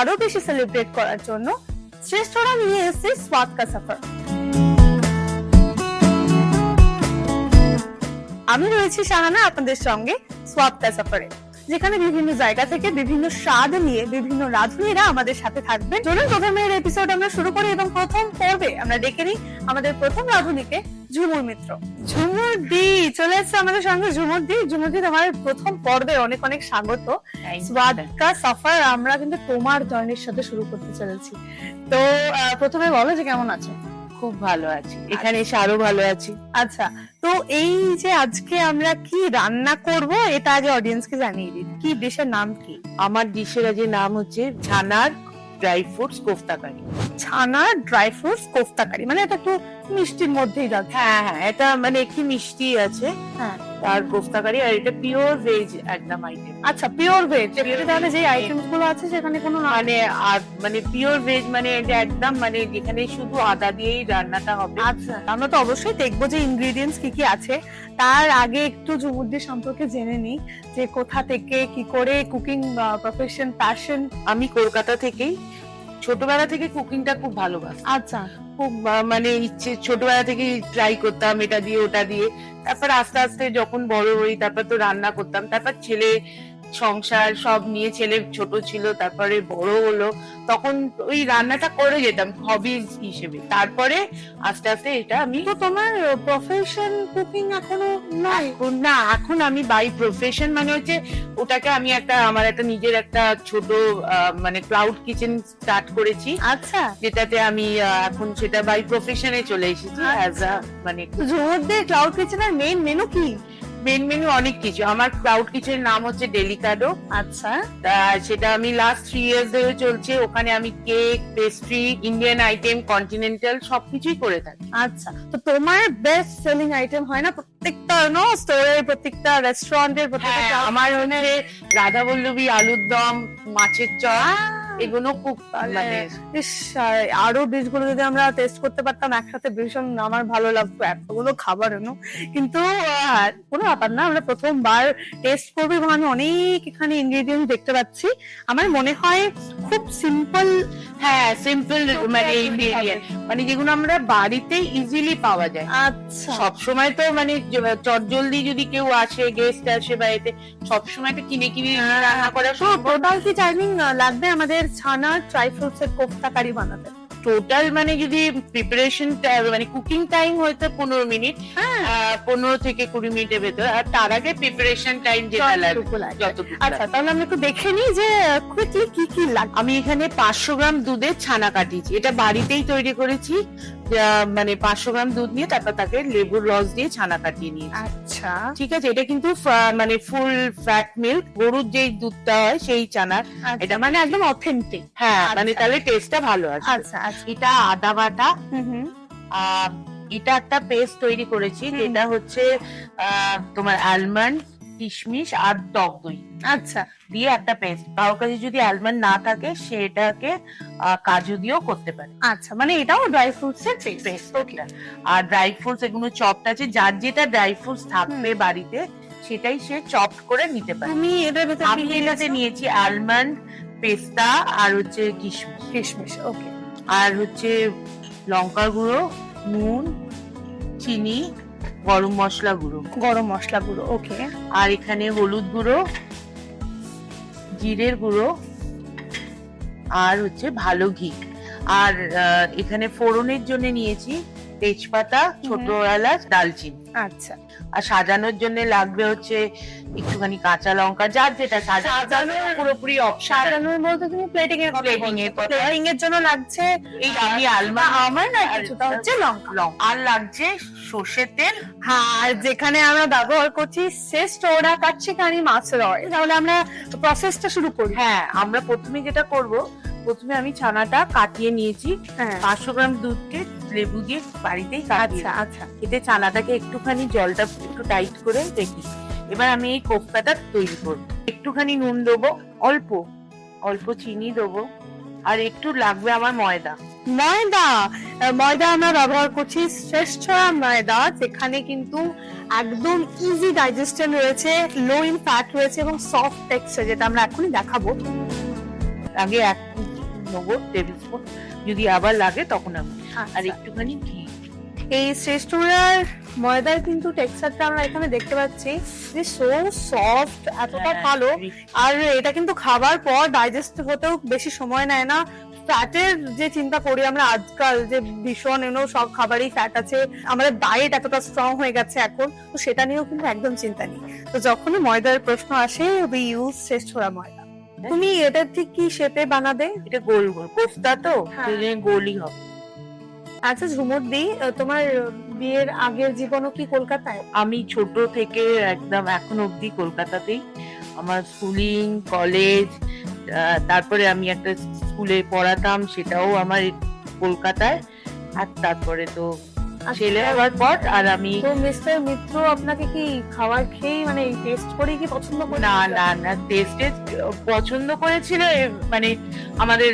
আরো বেশি সেলিব্রেট করার জন্য শ্রেষ্ঠরা নিয়ে এসেছে स्वाद का सफर। আমি রয়েছি শাহানা আপনাদের সঙ্গে स्वाद का सफरे, যেখানে বিভিন্ন জায়গা থেকে বিভিন্ন স্বাদ নিয়ে বিভিন্ন রাঁধুনিরা আমাদের সাথে থাকবে। চলুন প্রথমের এপিসোড আমরা শুরু করি এবং প্রথম পর্বে আমরা ডেকে নিই আমাদের প্রথম রাঁধুনিকে ঝুমুর মিত্র। ঝুমুর দি চলে এসেছে আমাদের সঙ্গে। ঝুমুর দি তোমার প্রথম পর্বে অনেক অনেক স্বাগত। स्वाद का सफर আমরা কিন্তু তোমার জর্নির সাথে শুরু করতে চলেছি। তো প্রথমে বলো যে কেমন আছো? খুব ভালো আছি, এখানে এসে আরো ভালো আছি। আচ্ছা, তো এই যে আজকে আমরা কি রান্না করব এটা আগে অডিয়েন্সকে জানিয়ে দিই, কি ডিশের নাম কি? আমার ডিশের আজ নাম হচ্ছে ছানার ড্রাই ফ্রুটস কোফতা কারি। ছানার ড্রাই ফ্রুটস কোফতা কারি, মানে এটা একটু মিষ্টির মধ্যেই যাচ্ছে। হ্যাঁ হ্যাঁ, এটা মানে একটু মিষ্টি আছে। হ্যাঁ, আর কোফতা কারি, আর এটা পিওর ভেজ একদম আইটেম। আচ্ছা, পিওর ভেজ। তাহলে যে আইটেমস গুলো আছে সেখানে কোনো মানে আর মানে পিওর ভেজ মানে এটা একদম মানে যেখানে শুধু আদা দিয়েই রান্নাটা হবে। আচ্ছা, আমরা তো অবশ্যই দেখবো যে ইনগ্রেডিয়েন্টস কি কি আছে। তার আগে একটু ঝুমুরদি সম্পর্কে জেনে নিই যে কোথা থেকে কি করে কুকিং প্রফেশন প্যাশন। আমি কলকাতা থেকেই, ছোটবেলা থেকে কুকিংটা খুব ভালোবাসি। আচ্ছা, খুব মানে ইচ্ছে, ছোটবেলা থেকে ট্রাই করতাম এটা দিয়ে ওটা দিয়ে। তারপর আস্তে আস্তে যখন বড় হই তারপর তো রান্না করতাম। তারপর ছেলে সংসার সব নিয়ে, ছেলে ছোট ছিল, তারপরে বড় হলো, তখন ওই রান্নাটা করে যেতাম হবি হিসেবে। তারপরে আস্তে আস্তে এটা আমি। তো তোমার প্রফেশন কুকিং এখনো নাই? না, এখন আমি বাই প্রফেশন মানে হচ্ছে ওটাকে আমি একটা আমার একটা নিজের একটা ছোট মানে ক্লাউড কিচেন স্টার্ট করেছি। আচ্ছা, যেটাতে আমি এখন সেটা বাই প্রফেশনে চলে এসেছি অ্যাজ আ মানে। ঝুমুরদি ক্লাউড কিচেনের মেইন মেনু কি? মেন মেনু অনেক কিছু। আমার ক্লাউড কিচেনের নাম হচ্ছে ডেলিকাডো। আচ্ছা, সেটা আমি লাস্ট 3 ইয়ার্স ধরে চলছে। ওখানে আমি cake, pastry, Indian item, continental সবকিছুই করে থাকি। আচ্ছা, তো তোমার বেস্ট সেলিং আইটেম হয় না প্রত্যেকটা স্টোরের, প্রত্যেকটা রেস্টুরেন্টের, প্রত্যেকটা? আমার হচ্ছে রাধা বল্লভী, আলুর দম, মাছের চপ, এগুলো খুব মানে আরো ডিশগুলো যদি আমরা টেস্ট করতে পারতাম একসাথে ভীষণ আমার ভালো লাগতো, এতগুলো খাবার কিন্তু কোনো ব্যাপার না, আমরা প্রথমবার টেস্ট করবো এবং আমি অনেক এখানে ইনগ্রেডিয়েন্ট দেখতে পাচ্ছি। আমার মনে হয় খুব সিম্পল। হ্যাঁ, সিম্পল মানে ইনগ্রেডিয়েন্ট, মানে যেগুলো আমরা বাড়িতে ইজিলি পাওয়া যায়। আচ্ছা, সবসময় তো মানে চটজলদি যদি কেউ আসে, গেস্ট আসে বাড়িতে, সবসময় তো কিনে কিনে রান্না করা। টোটাল কি টাইমিং লাগবে আমাদের ছানা ড্রাই ফ্রুটস এর কোফতা কারি বানাতে? টোটাল মানে যদি প্রিপারেশন মানে কুকিং টাইম হয়তো 15 মিনিট, 15 থেকে 20 মিনিটের ভেতর। আর তার আগে প্রিপারেশন টাইম যেটা লাগবে যতটুকু। আচ্ছা, তাহলে আমরা একটু দেখে নিই যে কুইকলি কি কি লাগবে। আমি এখানে 500 গ্রাম দুধের ছানা কাটিয়েছি। এটা বাড়িতেই তৈরি করেছি। মানে 500 গ্রাম দুধ নিয়ে তারপর তাকে লেবুর রস দিয়ে ছানা কাটিয়ে নিয়েছি। আচ্ছা, ঠিক আছে। এটা কিন্তু মানে ফুল ফ্যাট মিল্ক, গরুর যেই দুধটা হয় সেই ছানার। এটা মানে একদম অথেন্টিক। হ্যাঁ, মানে তাহলে টেস্টটা ভালো আছে। আচ্ছা আচ্ছা, এটা আদা বাটা। এটা একটা পেস্ট তৈরি করেছি যেটা হচ্ছে তোমার আলমন্ড, কিশমিশ আর টক দই আচ্ছা দিয়ে একটা পেস্ট। কারোর কাছে যদি আলমন্ড না থাকে সেটাকে কাজু দিয়েও করতে পারে। আচ্ছা, মানে এটাও ড্রাই ফ্রুটস এর পেস্ট। আর ড্রাই ফ্রুটস এগুলো চপড আছে, যার যেটা ড্রাই ফ্রুটস থাকবে বাড়িতে সেটাই সে চপ করে নিতে পারে। আমি এটার ভেতরে আমি এটাতে নিয়েছি আলমন্ড, পেস্তা আর হচ্ছে কিশমিশ। ওকে, আর হচ্ছে লঙ্কা গুঁড়ো, নুন, চিনি, গরম মশলা গুঁড়ো। ওকে, আর এখানে হলুদ গুঁড়ো, জিরের গুঁড়ো, আর হচ্ছে ভালো ঘি। আর এখানে ফোড়নের জন্য নিয়েছি তেজপাতা, ছোট এলাচ, দালচিনি। আচ্ছা, আর সাজানোর জন্য লাগবে হচ্ছে একটুখানি কাঁচা লঙ্কা, যার যেটা সাজানো পুরোপুরি অপশন। সাজানোর বলতে তুমি প্লেটিং এর জন্য লাগছে এই আমি আলমন্ড, আমার না কিছুটা হচ্ছে লঙ্কা, আর লাগছে সর্ষের তেল। হ্যাঁ, আর যেখানে আমরা ব্যবহার করছি শ্রেষ্ঠরা কাটছে কারি মাছের অয়েল। তাহলে আমরা প্রসেসটা শুরু করি। হ্যাঁ, আমরা প্রথমে যেটা করব, প্রথমে আমি ছানাটা কাটিয়ে নিয়েছি। 500 গ্রাম দুধকে লেবু দিয়ে বাড়িতেই কাটিয়ে। আচ্ছা, এতে ছানাটাকে একটুখানি জলটা একটু টাইট করে রেখে এবার আমি এই কোফতাটা তৈরি করব। একটুখানি নুন দেবো, অল্প অল্প চিনি দেবো, আর একটু লাগবে আমার ময়দা আমরা ব্যবহার করছি শ্রেষ্ঠ ময়দা, যেখানে কিন্তু একদম ইজি ডাইজেশন রয়েছে, লো ইন ফ্যাট রয়েছে এবং সফট টেক্সচার, যেটা আমরা এখনই দেখাবো। আগে নেবো টেবিল স্পুন, যদি আবার লাগে তখন আমি আর আচ্ছা। একটুখানি ঘি। এই শ্রেষ্ঠরার ময়দার কিন্তু টেক্সচারটা আমরা এখানে দেখতে পাচ্ছি যে সো সফট, এতটা হ্যাঁ, ভালো। আর এটা কিন্তু খাবার পর ডাইজেস্ট হতেও বেশি সময় নেয় না। ফ্যাটের যে চিন্তা করি আমরা আজকাল, যে ভীষণ সব খাবারই ফ্যাট আছে, আমাদের ডায়েট এতটা স্ট্রং হয়ে গেছে এখন, তো সেটা নিয়েও কিন্তু একদম চিন্তা নেই। তো যখনই ময়দার প্রশ্ন আসে, উই ইউজ শ্রেষ্ঠরা ময়দা। তুমি এটা ঠিক কি শেপে বানাবে? এটা গোল গোল কোফতা তো, হ্যাঁ। সেই জন্য গোলই হবে। আচ্ছা ঝুমুর দি, তোমার বিয়ের আগের জীবনও কি কলকাতায়? আমি ছোট থেকে একদম এখন অবধি কলকাতাতেই, আমার স্কুলিং, কলেজ, তারপরে আমি একটা স্কুলে পড়াতাম, সেটাও আমার কলকাতায়। আর তারপরে তো ছেলে হওয়ার পর আর আমি তো মিস্টার মিত্র আপনাকে কি খাবার খেয়ে মানে টেস্ট করে কি পছন্দ করে? না না না টেস্টে পছন্দ করেছিল, মানে আমাদের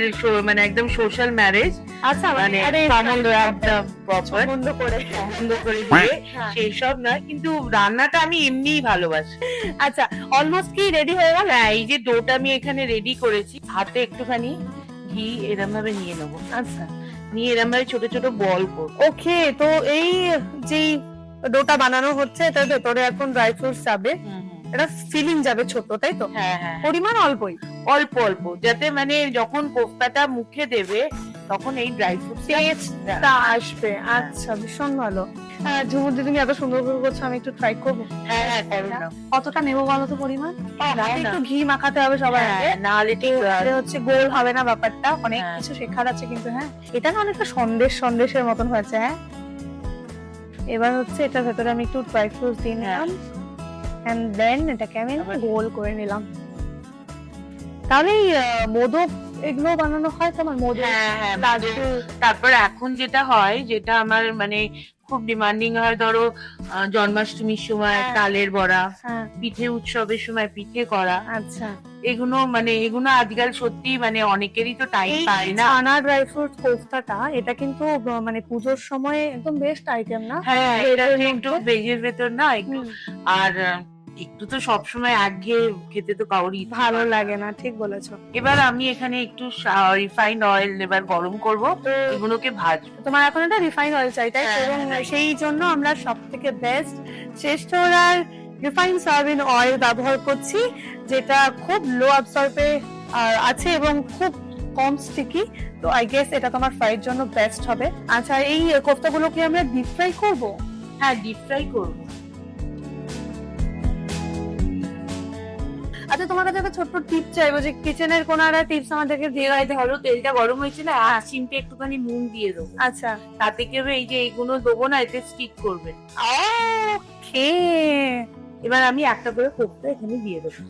মানে একদম সোশ্যাল ম্যারেজ, আচ্ছা মানে আরে সম্বন্ধ একদম প্রপার পছন্দ করে। পছন্দ করে দিয়ে হ্যাঁ। সেই সব না, কিন্তু রান্নাটা আমি এমনিই ভালোবাসি। আচ্ছা অলমোস্ট কি রেডি হয়ে গেল? হ্যাঁ, এই যে ডোটা আমি এখানে রেডি করেছি, হাতে একটুখানি ঘি এরম ভাবে নিয়ে নেবো, আচ্ছা নিয়ে এরম ভাবে ছোট ছোট বল করবো। ওকে, তো এই যেই ডোটা বানানো হচ্ছে এটার ভেতরে এখন ড্রাই ফ্রুটস যাবে, এটা ফিলিং যাবে ছোট, তাই তো? হ্যাঁ হ্যাঁ, পরিমাণ অল্পই, অল্প অল্প, যাতে মানে যখন কোফতাটা মুখে দেবে তখন এই ড্রাই ফ্রুট টেস্টটা আসবে। আচ্ছা ভীষণ ভালো। হ্যাঁ ঝুমুর দি, তুমি এত সুন্দর করে করছো, আমি একটু ট্রাই করবো। হ্যাঁ হ্যাঁ করো না। কতটা নেবো বলো তো পরিমাণ? না, একটু ঘি মাখাতে হবে সবার আগে, হ্যাঁ, না হলে ঠিক তাহলে হচ্ছে গোল হবে না ব্যাপারটা। অনেক হ্যাঁ। কিছু শেখার আছে কিন্তু। হ্যাঁ, এটা না অনেকটা সন্দেশের মতন হয়েছে। হ্যাঁ, এবার হচ্ছে এটার ভেতরে আমি একটু ড্রাই ফ্রুটস দিয়ে নিলাম, এন্ড দেন এটাকে আমি গোল করে নিলাম। তাহলে এই, মোদক এগুলো বানানো হয় তোমার? মোদক, হ্যাঁ হ্যাঁ, লাড্ডু। তারপর এখন যেটা হয়, যেটা আমার মানে খুব ডিমান্ডিং হয়, ধরো জন্মাষ্টমীর সময় হ্যাঁ। তালের বড়া, হ্যাঁ পিঠে উৎসবের সময় পিঠে করা, আচ্ছা। এগুলো মানে এগুলো আজকাল সত্যি মানে অনেকেরই তো টাইম এই পায় না। ছানা ড্রাই ফ্রুট কোফতাটা, এটা কিন্তু মানে পুজোর সময় একদম বেস্ট আইটেম না? হ্যাঁ, এটা ভেজের একটু মধ্যে। ভেজের ভেতর না একটু, হুম, আর একটু তো সবসময় একঘেয়ে খেতে তো কাউরই ইচ্ছে ভালো করে না। লাগে না, ঠিক বলেছো। এবার আমি এখানে একটু রিফাইন্ড অয়েল এবার গরম করব, এগুলোকে ভাজবো। তোমার এখন একটা রিফাইন্ড অয়েল চাই, তাই তো? হ্যাঁ, এবং হ্যাঁ। সেই জন্য আমরা সব থেকে বেস্ট শ্রেষ্ঠরার রিফাইন্ড সয়াবিন অয়েল ব্যবহার করছি, যেটা খুব লো অ্যাবসর্বে আছে এবং খুব কম স্টিকি। তো আই গেস এটা তোমার ফ্রাইয়ের জন্য বেস্ট হবে। আচ্ছা, এই কোফতাগুলোকে আমরা ডিপ ফ্রাই করব? হ্যাঁ, ডিপ ফ্রাই করবো। আচ্ছা, তোমার কাছে একটা ছোট্ট টিপ চাইবো, যে কিচেনের কোন একটা টিপস আমাদেরকে দিয়ে এবার দিতে। ধরো তেলটা গরম হয়েছে না, আর সিম্পে একটুখানি নুন দিয়ে দেবো, আচ্ছা তাতে কি হবে, এই যে এইগুলো দেবো না, এতে স্টিক করবে। ওকে, এবার আমি একটা করে কোফতা এখানে দিয়ে দেবো।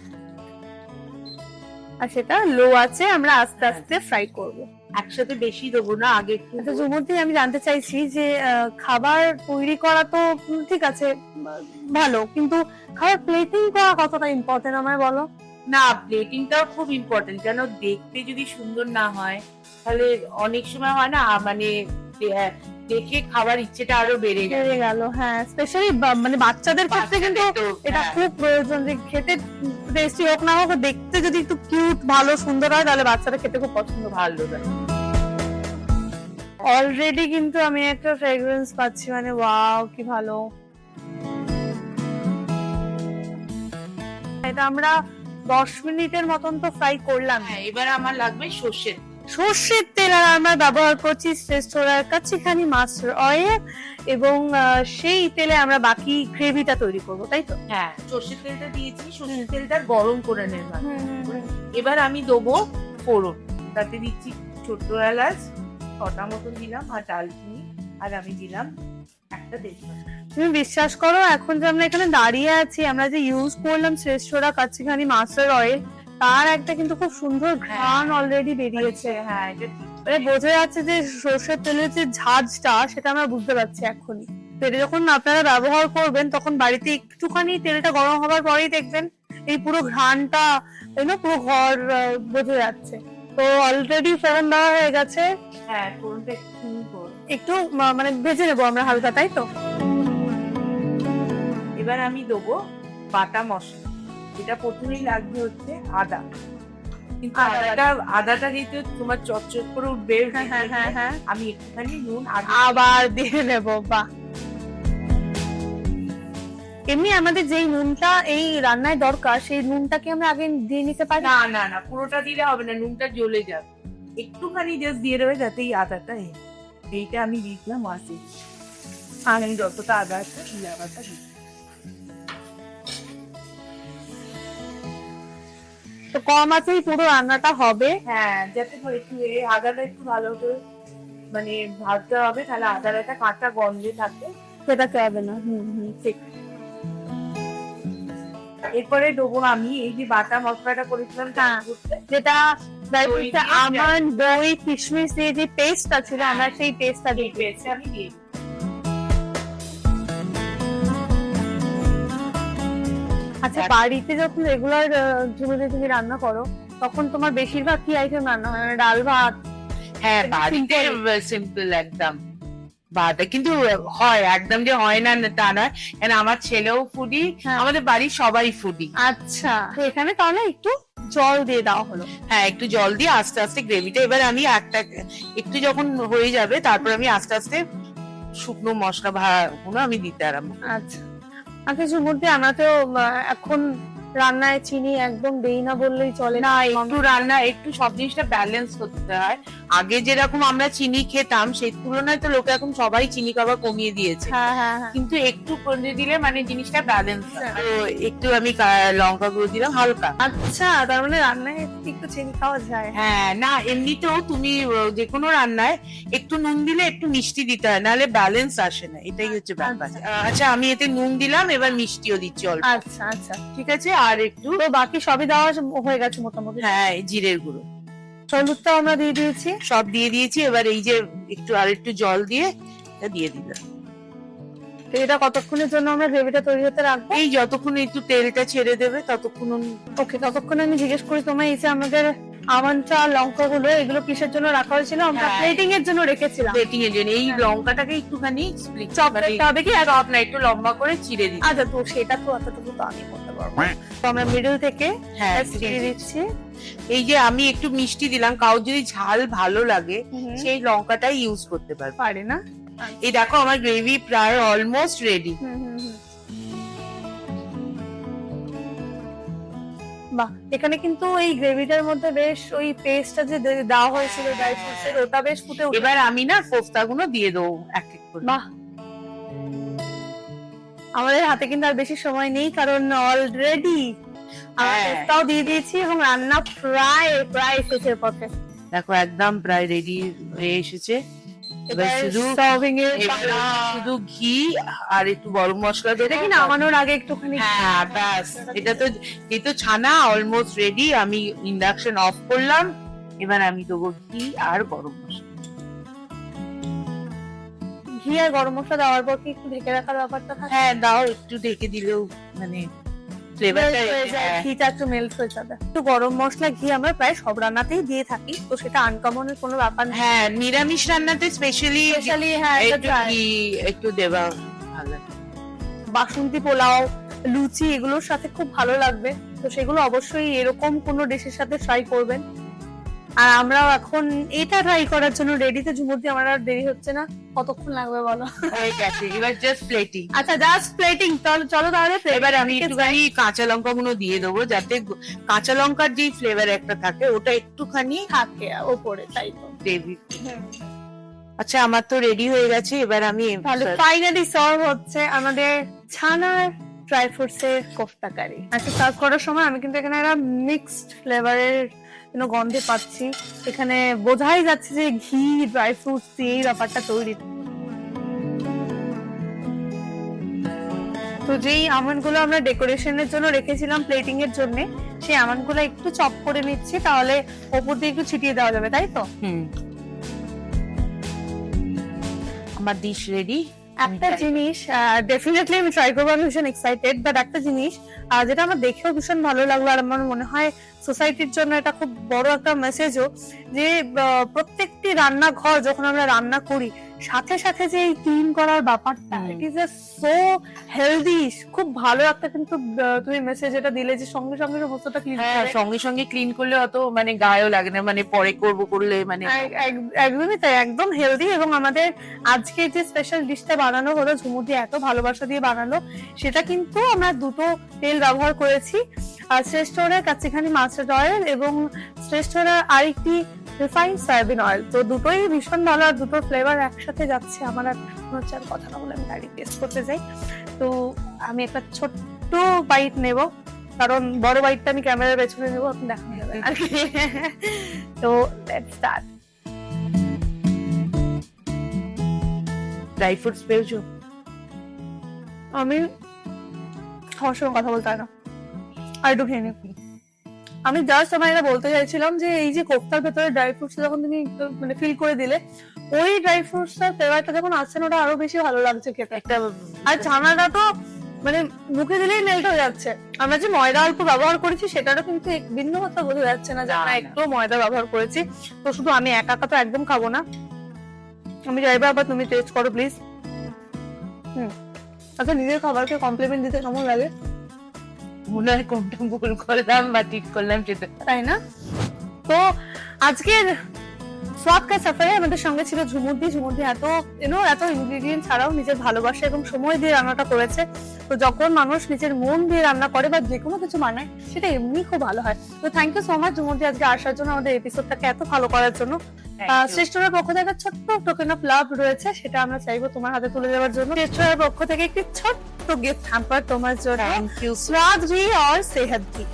আর সেটা লো আছে, আমরা আস্তে আস্তে ফ্রাই করব। একসাথে বেশি দেবো না, আগে একটু আচ্ছা ঝুমুরদি, আমি জানতে চাইছি যে খাবার তৈরি করা তো ঠিক আছে, ভালো, কিন্তু খাবার প্লেটিং করা কতটা ইম্পর্টেন্ট আমায় বলো? না, প্লেটিংটাও খুব ইম্পর্টেন্ট, কেন দেখতে যদি সুন্দর না হয় তাহলে অনেক সময় হয় না, মানে দেখে খাবার ইচ্ছেটা আরো বেড়ে যায়। বেড়ে গেল। হ্যাঁ, স্পেশালি মানে বাচ্চাদের ক্ষেত্রে কিন্তু এটা খুব প্রয়োজন, যে খেতে টেস্টি হোক না হোক, দেখতে যদি একটু কিউট ভালো সুন্দর হয়, তাহলে বাচ্চারা খেতে খুব পছন্দ করে। ভালো লাগে। অলরেডি কিন্তু আমি একটা ফ্রেগ্রেন্স পাচ্ছি, মানে ওয়াও কি ভালো। এটা আমরা 10 মিনিটের মতন তো ফ্রাই করলাম। হ্যাঁ, এবার আমার লাগবে সর্ষের তেল, আর আমরা ব্যবহার করছি শ্রেষ্ঠরার কাচ্চিখানি মাস্টার অয়েল, এবং সেই তেলে আমরা বাকি গ্রেভিটা তৈরি করব, তাই তো? হ্যাঁ, সর্ষের তেলটা দিয়েছি, সর্ষের তেলটা গরম করে নেব। এবার আমি দেবো ফোড়ন, তাতে দিচ্ছি ছোট এলাচ 6টা মতন দিলাম, আর দারচিনি, আর আমি দিলাম একটা তেজপাতা। তুমি বিশ্বাস করো, এখন যে আমরা এখানে দাঁড়িয়ে আছি, আমরা যে ইউজ করলাম শ্রেষ্ঠরা কাচ্চিখানি মাস্টার অয়েল, তার একটা কিন্তু খুব সুন্দর ঘ্রাণ অলরেডি বেরিয়েছে। হ্যাঁ, এটা ঠিক। মানে বোঝা যাচ্ছে যে সর্ষের তেলের যে ঝাঁঝটা, সেটা আমরা বুঝতে পারছি এখনই। তো এটা যখন আপনারা ব্যবহার করবেন, তখন বাড়িতে একটুখানি তেলটা গরম হবার পরেই দেখবেন এই পুরো ঘ্রাণটা পুরো ঘর বোঝা যাচ্ছে। তো অলরেডি ফোড়ন দেওয়া হয়ে গেছে। হ্যাঁ, ফোড়নটা একটু মানে ভেজে নেবো আমরা হালকা, তাই তো? এবার আমি দেবো বাটা মশলা, এটা প্রথমেই লাগবে হচ্ছে আদা, কিন্তু আদা আদাটা যেহেতু তোমার চটচট করে উঠবে, হ্যাঁ আমি একটুখানি নুন আবার দিয়ে নেব। বাহ, এমনি আমাদের যেই নুনটা এই রান্নায় দরকার সেই নুনটাকে আমরা আগে দিয়ে নিতে পারি? না না না, পুরোটা দিলে হবে না, নুনটা জ্বলে যাবে। একটুখানি জাস্ট দিয়ে দেবে যাতে এই আদাটা এইটা আমি দিয়েছিলাম আসি, আর আমি যতটা আদা আছে এই আদাটা দিই। তো কম আঁচেই পুরো রান্নাটা হবে। হ্যাঁ, যাতে একটু আদাটা একটু ভালো করে মানে ভাজতে হবে, তাহলে আদার একটা কাঁচা গন্ধে থাকবে, সেটাতে হবে না। ঠিক। এরপরে দেবো আমি এই যে বাটা মশলাটা করেছিলাম, যেটা দই দিয়ে আমন্ড, দই, কিশমিশ দিয়ে যে পেস্টটা ছিল, আমরা সেই পেস্টটা দিয়ে পেয়েছি আমি দিয়ে দিই। আচ্ছা, বাড়িতে যখন রেগুলার ঝুমুরে তুমি রান্না করো তখন তোমার বেশিরভাগ কি আইটেম রান্না হয়? মানে ডাল ভাত? হ্যাঁ, বাড়িতে সিম্পল একদম ভাত, কিন্তু হয় একদম যে হয় না তা নয়, কারণ আমার ছেলেও ফুডি, আমাদের বাড়ির সবাই ফুডি। আচ্ছা, তো এখানে তাহলে একটু জল দিয়ে দেওয়া হলো। হ্যাঁ, একটু জল দিয়ে আস্তে আস্তে গ্রেভিটা, এবার আমি একটু যখন হয়ে যাবে তারপর আমি আস্তে আস্তে শুকনো মশলা গুলো আমি দিতে আরম্ভ। আচ্ছা আচ্ছা, ঝুমুরদি আমরা তো এখন রান্নায় চিনি একদম দেই না বললেই চলে না, একটু রান্না একটু সব জিনিসটা ব্যালেন্স করতে হয়। আগে যেরকম আমরা চিনি খেতাম সেই তুলনায় তো লোকে এখন সবাই চিনি খাবার কমিয়ে দিয়েছে, কিন্তু একটু করে দিলে মানে জিনিসটা ব্যালেন্স। তো একটু আমি লঙ্কা গুঁড়ো দিলাম হালকা। আচ্ছা, তার মানে রান্নায় একটু চিনি খাওয়া যায়? হ্যাঁ, না এমনিতেও তুমি যে কোনো রান্নায় একটু নুন দিলে একটু মিষ্টি দিতে হয়, নাহলে ব্যালেন্স আসে না, এটাই হচ্ছে ব্যাপার। আচ্ছা, আমি এতে নুন দিলাম, এবার মিষ্টিও দিচ্ছি অল্প। আচ্ছা আচ্ছা, ঠিক আছে, আর একটু তো বাকি সবই দেওয়া হয়ে গেছে মোটামুটি? হ্যাঁ, জিরের গুঁড়ো, হলুদটাও আমরা দিয়ে দিয়েছি, সব দিয়ে দিয়েছি। এবার এই যে একটু আর একটু জল দিয়ে এটা দিয়ে দিলাম। তো এটা কতক্ষণের জন্য আমরা গ্রেভিটা তৈরি হতে রাখবো? এই যতক্ষণ একটু তেলটা ছেড়ে দেবে ততক্ষণ। ওকে, ততক্ষণ আমি জিজ্ঞেস করি তোমায়, এই যে আমাদের আমন্ডটা লঙ্কা গুলো এগুলো কিসের জন্য রাখা হয়েছিল? আমরা প্লেটিং এর জন্য রেখেছিলাম। প্লেটিং এর জন্য এই লঙ্কাটাকে একটুখানি স্প্লিট চপ করতে হবে কি? চপ না, একটু লম্বা করে চিড়ে দিই। আচ্ছা, তো সেটা তো অতটুকু তো আমি করতে পারবো। তো আমরা মিডল থেকে ছিঁড়ে দিচ্ছি। এই যে আমি একটু মিষ্টি দিলাম, কাউ যদি ঝাল ভালো লাগে সেই লঙ্কাটাই ইউজ করতে পারে না? এই দেখো আমার গ্রেভি প্রায় অলমোস্ট রেডি। বাহ, এখানে কিন্তু এই গ্রেভিটার মধ্যে বেশ ওই পেস্টটা যে দেওয়া হয়েছিল ড্রাই ফ্রুটস এর, ওটা বেশ ফুটে উঠেছে। এবার আমি না কোফতা গুলো দিয়ে দেবো এক এক করে। বাহ, আমাদের হাতে কিন্তু আর বেশি সময় নেই, কারণ অলরেডি কোফতাও দিয়ে দিয়েছি এবং রান্না প্রায় শেষের পথে। দেখো একদম প্রায় রেডি হয়ে এসেছে। এবার শুধু ঘি আর একটু গরম মশলা দেবো, কি নামানোর আগে একটুখানি। হ্যাঁ ব্যাস, এটা তো যেহেতু ছানা অলমোস্ট রেডি, আমি ইন্ডাকশন অফ করলাম। এবার আমি দেবো ঘি আর গরম মশলা। ঘি আর গরম মশলা দেওয়ার পর কি একটু ঢেকে রাখার ব্যাপারটা থাকে? হ্যাঁ দাও, একটু ঢেকে দিলেও মানে ঘিটা একটু মেল্ট হয়ে যাবে। একটু গরম মশলা ঘি আমরা প্রায় সব রান্নাতেই দিয়ে থাকি, তো সেটা আনকমনের কোনো ব্যাপার না। হ্যাঁ, নিরামিষ রান্নাতে স্পেশালি ঘি একটু দেওয়া ভালো। বাসন্তী পোলাও, লুচি এগুলোর সাথে খুব ভালো লাগবে, তো সেগুলো অবশ্যই এরকম কোনো ডিশের সাথে ট্রাই করবেন। আর আমরাও এখন এটা ট্রাই করার জন্য রেডি। তো ঝুমুরদি, আমার আর দেরি হচ্ছে না, কতক্ষণ লাগবে বলো? হয়ে গেছে, এবার জাস্ট প্লেটিং। আচ্ছা, জাস্ট প্লেটিং। চলো তাহলে এবার আমি একটুখানি কাঁচা লঙ্কা গুলো দিয়ে দেবো, যাতে কাঁচা লঙ্কার যে ফ্লেভার একটা থাকে ওটা একটুখানি থাকে ওপরে, তাই তো গ্রেভি। আচ্ছা, আমার তো রেডি হয়ে গেছে, এবার আমি ফাইনালি সার্ভ হচ্ছে আমাদের ছানার ড্রাই ফ্রুটস এর কোফতা কারি। আচ্ছা, সার্ভ করার সময় আমি কিন্তু এখানে একটা মিক্সড ফ্লেভারের গন্ধে পাচ্ছি। এখানে বোঝাই যাচ্ছে যে ঘি, ড্রাই ফ্রুটস দিয়ে এই ব্যাপারটা তৈরি। তো যেই আমন্ড গুলো আমরা ডেকোরেশনের জন্য রেখেছিলাম প্লেটিং এর জন্য, সেই আমন্ড গুলো একটু চপ করে নিচ্ছি, তাহলে ওপর দিয়ে একটু ছিটিয়ে দেওয়া যাবে, তাই তো? আমার ডিশ রেডি। একটা জিনিস ডেফিনেটলি আমি ট্রাই করবো, আমি ভীষণ এক্সাইটেড। বাট একটা জিনিস যেটা আমার দেখেও ভীষণ ভালো লাগলো, আর আমার মনে হয় সোসাইটির জন্য এটা খুব বড় একটা মেসেজও, যে প্রত্যেকটি রান্নাঘর যখন আমরা রান্না করি সাথে সাথে যে এই ক্লিন করার ব্যাপারটা, ইট ইজ সো হেলদি। খুব ভালো একটা কিন্তু তুমি মেসেজ এটা দিলে যে সঙ্গে সঙ্গে সমস্তটা ক্লিন হ্যাঁ, সঙ্গে সঙ্গে ক্লিন করলে অত মানে গায়েও লাগে না, মানে পরে করলে মানে একদমই তাই, একদম হেলদি। এবং আমাদের আজকে যে স্পেশাল ডিশটা বানানো হলো, ঝুমুর এত ভালোবাসা দিয়ে বানালো, সেটা কিন্তু আমরা দুটো তেল ব্যবহার করেছি, শ্রেষ্ঠরের কাচ্চিখানি মাস্টার্ড অয়েল এবং শ্রেষ্ঠরের আরেকটি রিফাইন্ড সয়াবিন অয়েল। তো দুটোই ভীষণ ভালো, আর দুটোর ফ্লেভার একসাথে যাচ্ছে। আমার আর মনে হচ্ছে আর কথা না বলে আমি গাড়ি টেস্ট করতে যাই। তো আমি একটা ছোট্ট বাইট নেব, কারণ বড় বাইটটা আমি ক্যামেরার পেছনে নেবো, আপনি দেখানো যাবে আর কি। তো লেটস স্টার্ট। ড্রাই ফ্রুটস পেয়েছো? আমি আমার সঙ্গে কথা বলতে হয় না, আর একটু খেয়ে নি। আমি জাস্ট আমার এটা বলতে চাইছিলাম যে এই যে কোফতার ভেতরে ড্রাই ফ্রুটস যখন তুমি মানে ফিল করে দিলে, ওই ড্রাই ফ্রুটস এর ফ্লেভারটা যখন আসছে না, ওটা আরো বেশি ভালো লাগছে খেতে। একটা আর ছানাটা তো মানে মুখে দিলেই মেল্ট হয়ে যাচ্ছে। আমরা যে ময়দা অল্প ব্যবহার করেছি সেটারও কিন্তু এক ভিন্ন কথা বোঝা যাচ্ছে না যে আমরা একটু ময়দা ব্যবহার করেছি। তো শুধু আমি একা একা তো একদম খাবো না, আমি চাইবো আবার তুমি টেস্ট করো প্লিজ। আচ্ছা, নিজের খাবারকে কমপ্লিমেন্ট দিতে কেমন লাগে? মনে হয় কোনটা ভুল করলাম বা ঠিক করলাম সেটা, তাই না? তো আজকের स्वाद का सफरे আমাদের সঙ্গে ছিল ঝুমুরদি। ঝুমুরদি এত ইনগ্রেডিয়েন্ট ছাড়াও নিজের ভালোবাসা এবং সময় দিয়ে রান্নাটা করেছে। তো যখন মানুষ নিজের মন দিয়ে রান্না করে বা যে কোনো কিছু বানায়, সেটা এমনি খুব ভালো হয়। তো থ্যাংক ইউ সো মাচ ঝুমুরদি আজকে আসার জন্য, আমাদের এপিসোডটাকে এত ভালো করার জন্য। শ্রেষ্ঠরের পক্ষ থেকে ছোট্ট টোকেন অফ লাভ রয়েছে, সেটা আমরা চাইবো তোমার হাতে তুলে দেওয়ার জন্য। শ্রেষ্ঠরের পক্ষ থেকে একটি ছোট্ট গিফট হ্যাম্পার তোমার জন্য। Thank you. स्वाद भी और सेहत भी।